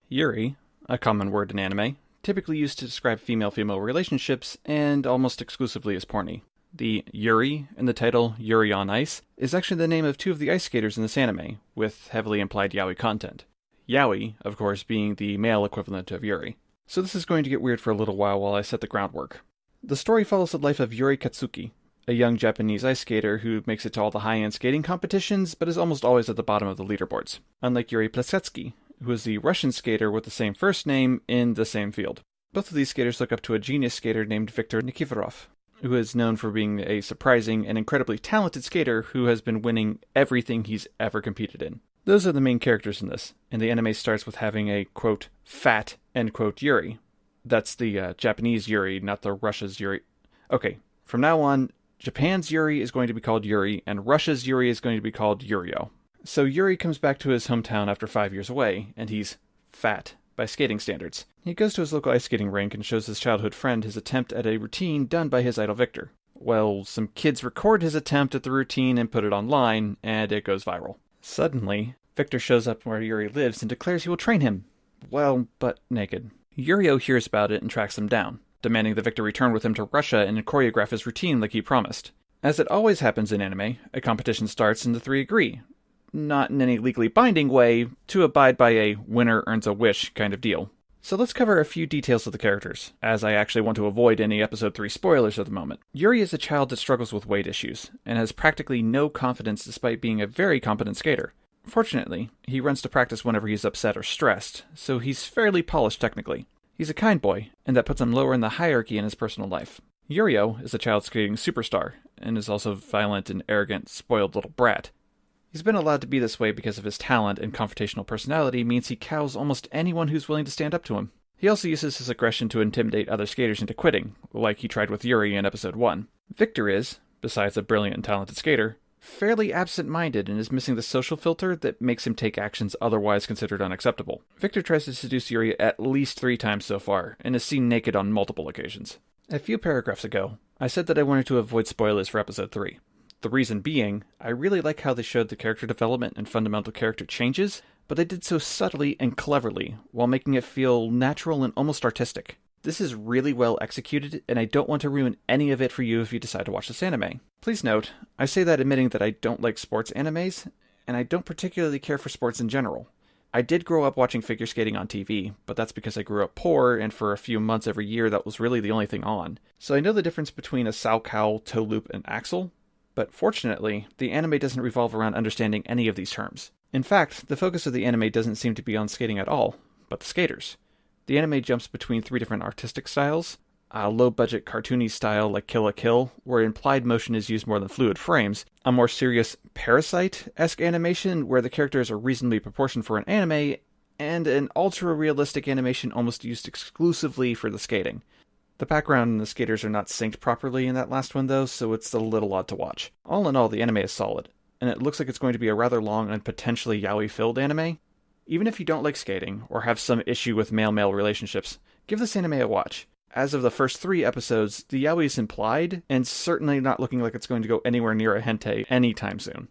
Yuri, a common word in anime, typically used to describe female-female relationships and almost exclusively as porny. The Yuri in the title Yuri on Ice is actually the name of two of the ice skaters in this anime, with heavily implied yaoi content. Yaoi, of course, being the male equivalent of Yuri. So this is going to get weird for a little while I set the groundwork. The story follows the life of Yuri Katsuki, a young Japanese ice skater who makes it to all the high-end skating competitions, but is almost always at the bottom of the leaderboards, unlike Yuri Plesetsky, who is the Russian skater with the same first name in the same field. Both of these skaters look up to a genius skater named Viktor Nikiforov, who is known for being a surprising and incredibly talented skater who has been winning everything he's ever competed in. Those are the main characters in this, and the anime starts with having a, quote, fat, end quote, Yuri. That's the Japanese Yuri, not the Russia's Yuri. Okay, from now on, Japan's Yuri is going to be called Yuri, and Russia's Yuri is going to be called Yurio. So Yuri comes back to his hometown after 5 years away, and he's fat by skating standards. He goes to his local ice skating rink and shows his childhood friend his attempt at a routine done by his idol Victor. Well, some kids record his attempt at the routine and put it online, and it goes viral. Suddenly, Victor shows up where Yuri lives and declares he will train him. Well, but naked. Yurio hears about it and tracks him down, demanding that Victor return with him to Russia and choreograph his routine like he promised. As it always happens in anime, a competition starts and the three agree, not in any legally binding way, to abide by a winner earns a wish kind of deal. So let's cover a few details of the characters, as I actually want to avoid any episode 3 spoilers at the moment. Yuri is a child that struggles with weight issues, and has practically no confidence despite being a very competent skater. Fortunately, he runs to practice whenever he's upset or stressed, so he's fairly polished technically. He's a kind boy, and that puts him lower in the hierarchy in his personal life. Yurio is a child skating superstar, and is also violent and arrogant, spoiled little brat. He's been allowed to be this way because of his talent and confrontational personality means he cows almost anyone who's willing to stand up to him. He also uses his aggression to intimidate other skaters into quitting, like he tried with Yuri in episode 1. Victor is, besides a brilliant and talented skater, fairly absent-minded and is missing the social filter that makes him take actions otherwise considered unacceptable. Victor tries to seduce Yuri at least 3 times so far, and is seen naked on multiple occasions. A few paragraphs ago, I said that I wanted to avoid spoilers for episode 3. The reason being, I really like how they showed the character development and fundamental character changes, but they did so subtly and cleverly, while making it feel natural and almost artistic. This is really well executed, and I don't want to ruin any of it for you if you decide to watch this anime. Please note, I say that admitting that I don't like sports animes, and I don't particularly care for sports in general. I did grow up watching figure skating on TV, but that's because I grew up poor, and for a few months every year that was really the only thing on. So I know the difference between a sow cowl, toe loop, and axle, but fortunately, the anime doesn't revolve around understanding any of these terms. In fact, the focus of the anime doesn't seem to be on skating at all, but the skaters. The anime jumps between 3 different artistic styles, a low-budget cartoony style like Kill la Kill, where implied motion is used more than fluid frames, a more serious Parasite-esque animation where the characters are reasonably proportioned for an anime, and an ultra-realistic animation almost used exclusively for the skating. The background and the skaters are not synced properly in that last one though, so it's a little odd to watch. All in all, the anime is solid, and it looks like it's going to be a rather long and potentially yaoi-filled anime. Even if you don't like skating, or have some issue with male-male relationships, give this anime a watch. As of the first 3 episodes, the yaoi is implied, and certainly not looking like it's going to go anywhere near a hentai anytime soon.